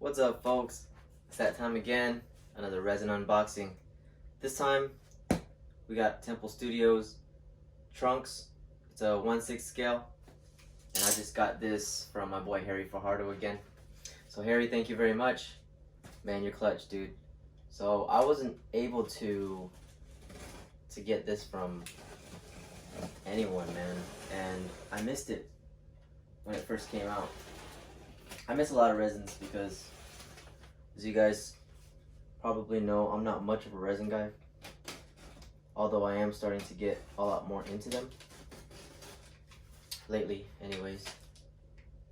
What's up, folks? It's that time again, another resin unboxing. This time we got Temple Studios trunks. It's a 1/6 scale, and I just got this from my boy Harry Fajardo again. So Harry, thank you very much. Man, you're clutch, dude. So I wasn't able to get this from anyone, man, and I missed it when it first came out. I miss a lot of resins because, as you guys probably know, I'm not much of a resin guy, although I am starting to get a lot more into them lately anyways.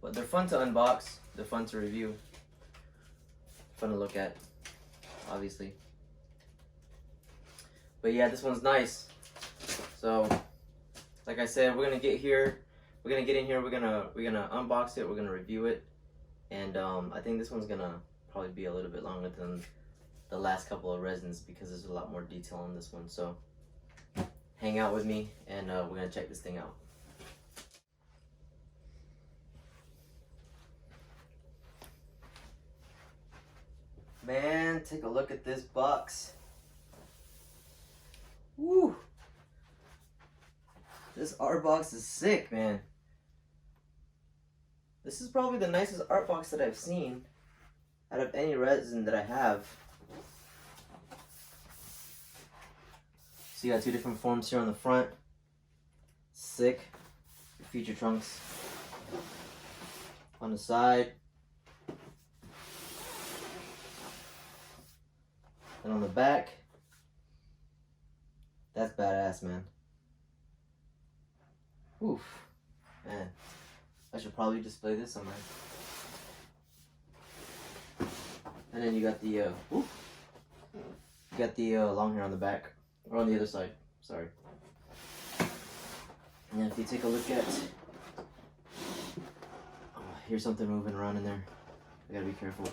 But they're fun to unbox, they're fun to review, fun to look at, obviously. But yeah, this one's nice. So like I said, we're gonna get in here, we're gonna unbox it, we're gonna review it, and I think this one's gonna probably be a little bit longer than the last couple of resins because there's a lot more detail on this one. So hang out with me, and we're gonna check this thing out. Man, take a look at this box. Woo! This art box is sick, man. This is probably the nicest art box that I've seen out of any resin that I have. So you got two different forms here on the front. Sick. Your feature trunks. On the side. And on the back. That's badass, man. Oof. Man. I should probably display this somewhere. And then you got the long hair on the back, or on the other side. Sorry. And if you take a look at, here's something moving around in there. I gotta be careful.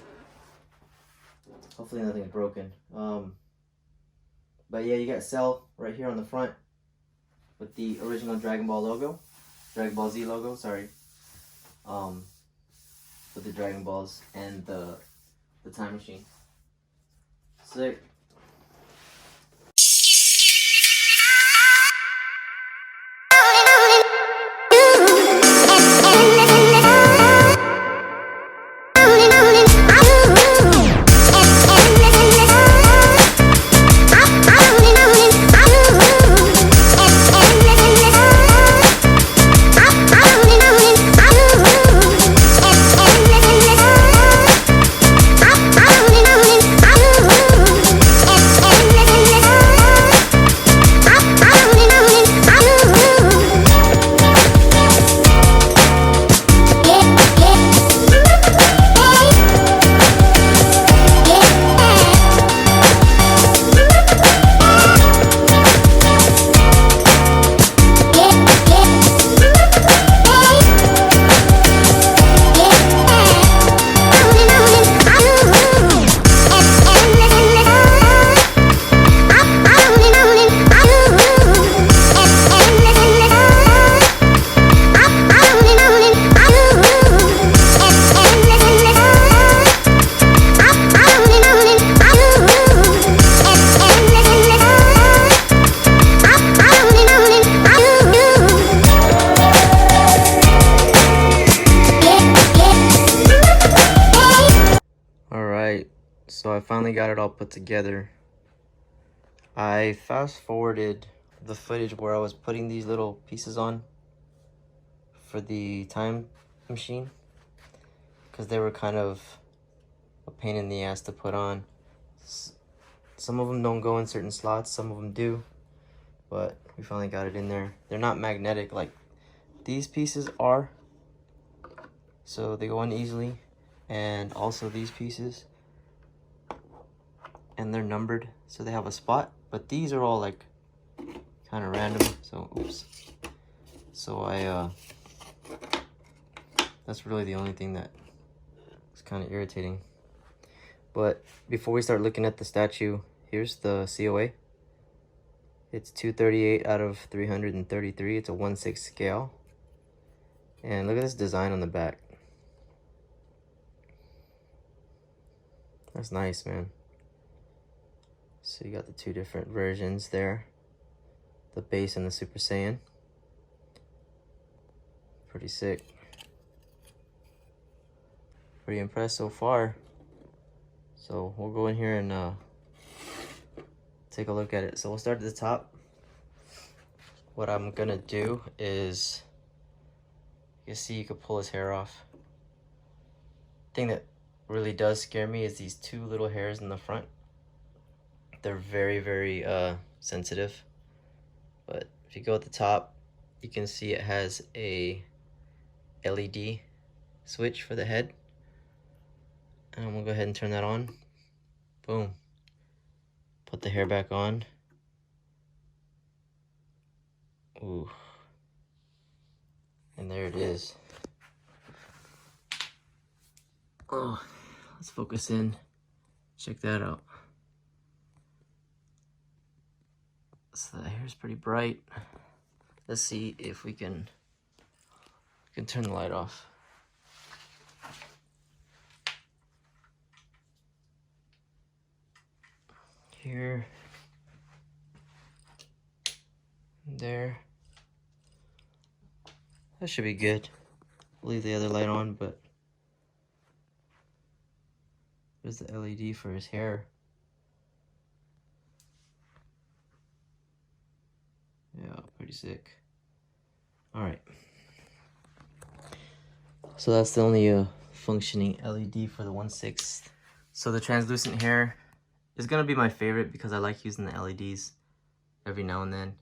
Hopefully nothing's broken. But yeah, you got Cell right here on the front with the original Dragon Ball logo, Dragon Ball Z logo. Sorry. With the Dragon Balls and the time machine. Sick. So I finally got it all put together. I fast forwarded the footage where I was putting these little pieces on for the time machine because they were kind of a pain in the ass to put on. Some of them don't go in certain slots, some of them do, but we finally got it in there. They're not magnetic like these pieces are, so they go in easily, and also these pieces, and they're numbered so they have a spot, but these are all like kind of random. So oops, so I that's really the only thing that is kind of irritating. But before we start looking at the statue, here's the COA. It's 238 out of 333. It's a 1/6 scale. And look at this design on the back. That's nice, man. So you got the two different versions there, the base and the Super Saiyan. Pretty sick. Pretty impressed so far. So we'll go in here and take a look at it. So we'll start at the top. What I'm gonna do is, you see you could pull his hair off. Thing that really does scare me is these two little hairs in the front. They're very, very sensitive. But if you go at the top, you can see it has a LED switch for the head. And I'm gonna go ahead and turn that on. Boom. Put the hair back on. Ooh. And there it is. Oh, let's focus in. Check that out. So the hair's pretty bright. Let's see if we can turn the light off. Here. There. That should be good. Leave the other light on, but there's the LED for his hair. Yeah, pretty sick. Alright. So that's the only functioning LED for the 1/6. So the translucent hair is gonna be my favorite because I like using the LEDs every now and then.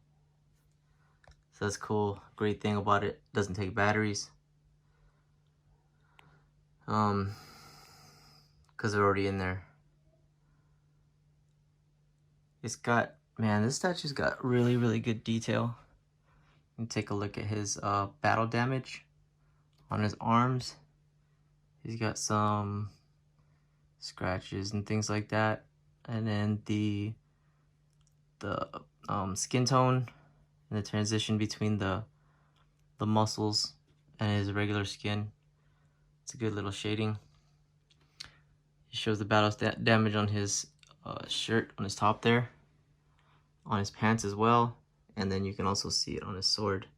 So that's cool. Great thing about it, doesn't take batteries. Because they're already in there. It's got, man, this statue's got really, really good detail. You can take a look at his battle damage on his arms. He's got some scratches and things like that. And then the skin tone and the transition between the muscles and his regular skin. It's a good little shading. He shows the battle damage on his shirt, on his top there, on his pants as well, and then you can also see it on his sword,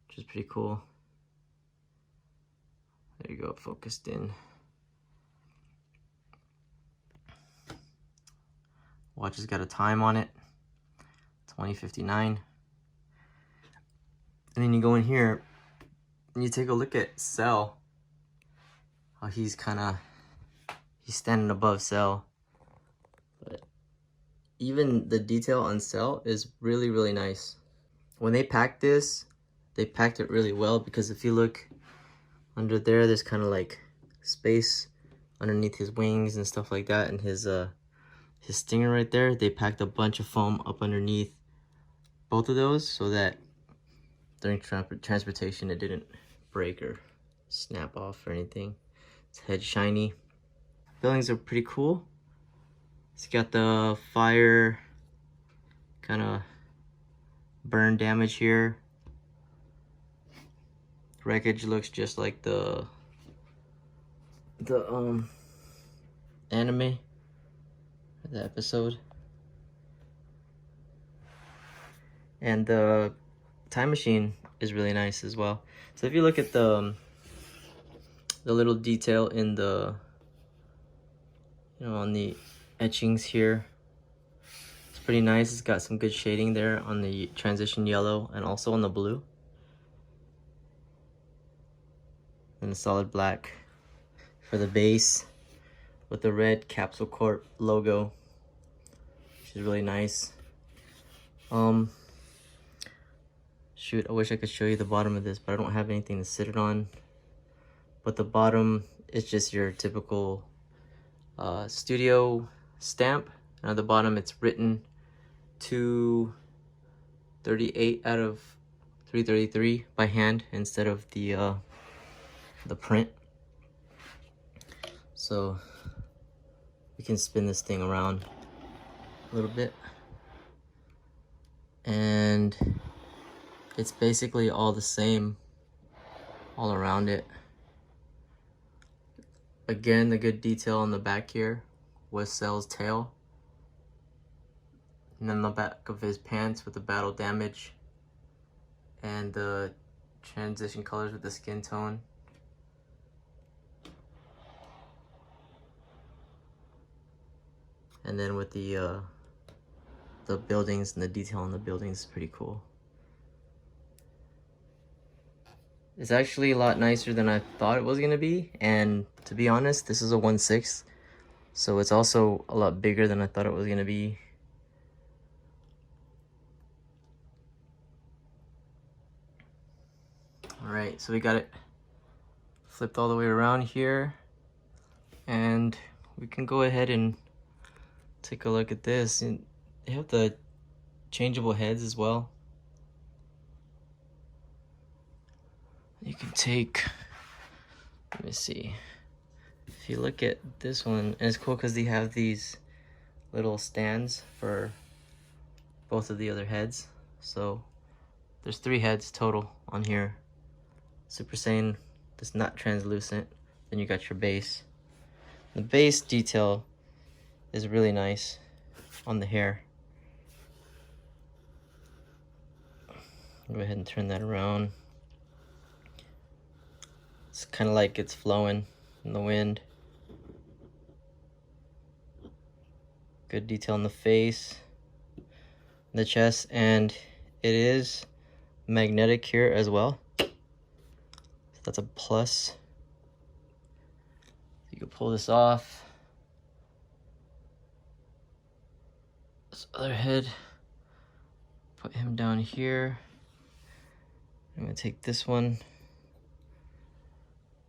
which is pretty cool. There you go, focused in. Watch has got a time on it, 20:59. And then you go in here and you take a look at Cell. How he's standing above Cell. But even the detail on Cell is really, really nice. When they packed this, they packed it really well, because if you look under there, there's kind of like space underneath his wings and stuff like that, and his stinger right there. They packed a bunch of foam up underneath both of those so that during transportation it didn't break or snap off or anything. His head shiny. Fillings are pretty cool. It's got the fire kind of burn damage here. Wreckage looks just like the anime, the episode. And the time machine is really nice as well. So if you look at the little detail in the, on the etchings here, it's pretty nice. It's got some good shading there on the transition yellow and also on the blue. And the solid black for the base with the red Capsule Corp logo, which is really nice. Shoot, I wish I could show you the bottom of this, but I don't have anything to sit it on. But the bottom is just your typical studio stamp. And at the bottom it's written 238 out of 333 by hand instead of the print. So we can spin this thing around a little bit, and it's basically all the same all around it. Again, the good detail on the back here. Westcell's tail. And then the back of his pants with the battle damage. And the transition colors with the skin tone. And then with the buildings and the detail on the buildings is pretty cool. It's actually a lot nicer than I thought it was gonna be, and to be honest, this is a 1/6, so it's also a lot bigger than I thought it was gonna be. Alright, so we got it flipped all the way around here, and we can go ahead and take a look at this. And they have the changeable heads as well. You can take, let me see, if you look at this one, and it's cool because they have these little stands for both of the other heads. So there's 3 heads total on here. Super Saiyan that's not translucent. Then you got your base. The base detail is really nice on the hair. Go ahead and turn that around. It's kind of like it's flowing in the wind. Good detail on the face, the chest, and it is magnetic here as well. So that's a plus. You can pull this off. This other head, put him down here. I'm gonna take this one,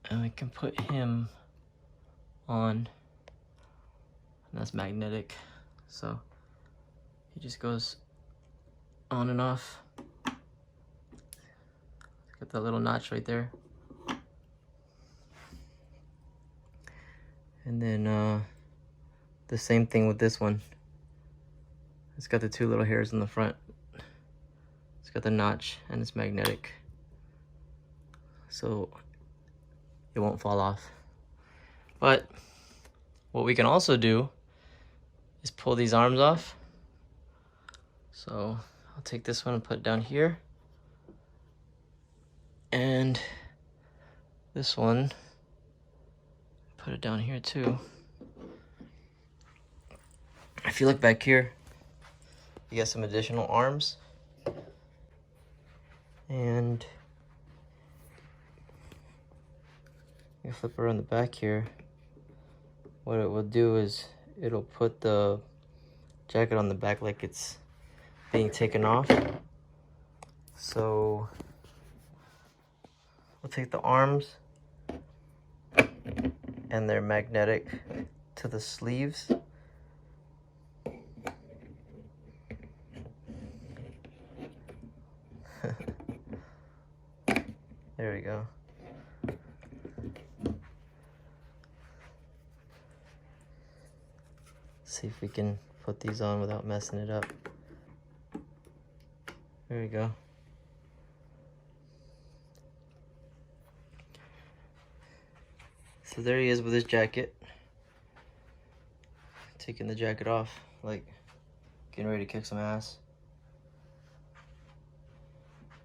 and we can put him on, and that's magnetic, so he just goes on and off. Got that little notch right there. And then the same thing with this one. It's got the 2 little hairs in the front. It's got the notch, and it's magnetic, so it won't fall off. But what we can also do is pull these arms off. So I'll take this one and put it down here. And this one, put it down here too. If you look back here, you got some additional arms. And you flip around the back here. What it will do is it'll put the jacket on the back like it's being taken off. So we'll take the arms, and they're magnetic to the sleeves. There we go. See if we can put these on without messing it up. There we go. So there he is with his jacket. Taking the jacket off, like getting ready to kick some ass.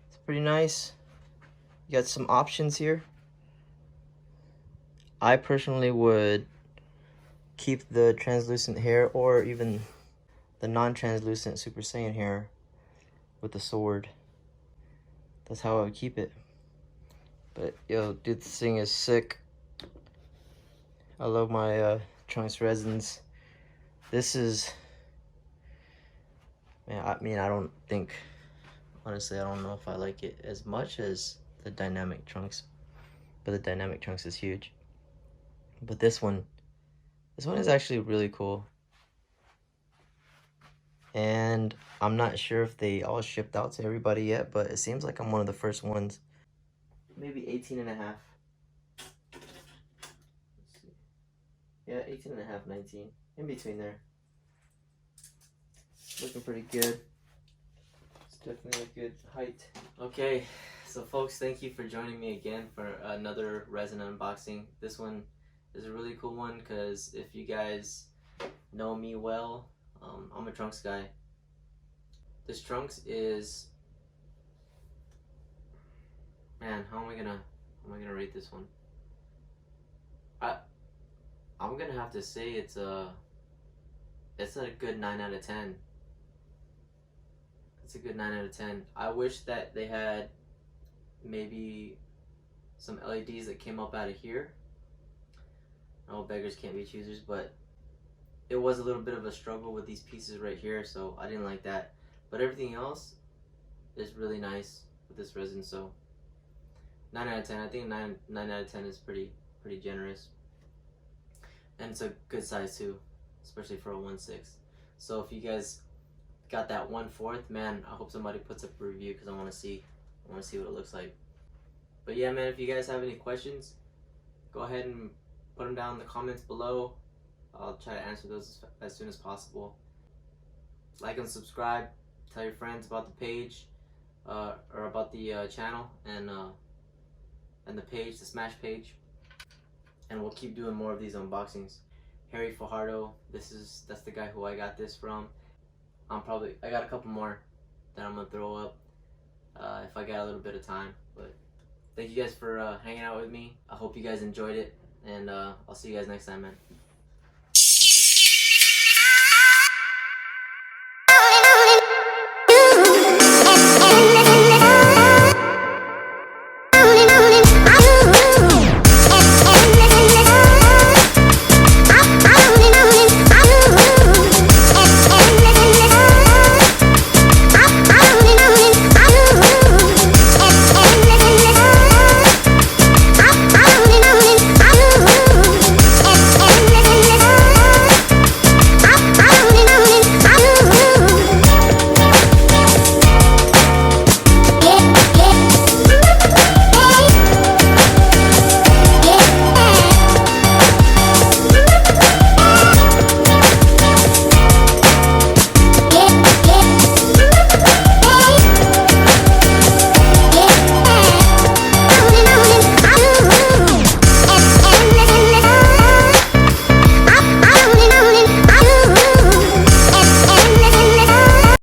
It's pretty nice. You got some options here. I personally would keep the translucent hair, or even the non-translucent Super Saiyan hair with the sword. That's how I would keep it. But yo, dude, this thing is sick. I love my Trunks resins. This is, man, I don't think, honestly, I don't know if I like it as much as the dynamic Trunks, but the dynamic Trunks is huge. But this one is actually really cool. And I'm not sure if they all shipped out to everybody yet, but it seems like I'm one of the first ones. Maybe 18.5. Let's see. Yeah, 18.5, 19. In between there. Looking pretty good. It's definitely a good height. Okay, so folks, thank you for joining me again for another resin unboxing. This one is a really cool one because if you guys know me well, I'm a trunks guy. This trunks is, man, how am I gonna rate this one? I I'm gonna have to say it's a good 9 out of 10. It's a good 9 out of 10. I wish that they had maybe some LEDs that came up out of here. No, beggars can't be choosers, but it was a little bit of a struggle with these pieces right here, so I didn't like that. But everything else is really nice with this resin, so 9 out of 10. I think 9 out of 10 is pretty generous. And it's a good size too, especially for a 1/6. So if you guys got that 1/4, man, I hope somebody puts up a review because I want to see what it looks like. But yeah, man, if you guys have any questions, go ahead and put them down in the comments below. I'll try to answer those as soon as possible. Like and subscribe. Tell your friends about the page, or about the channel and the page, the Smash page. And we'll keep doing more of these unboxings. Harry Fajardo, that's the guy who I got this from. I got a couple more that I'm gonna throw up if I got a little bit of time. But thank you guys for hanging out with me. I hope you guys enjoyed it, and I'll see you guys next time, man.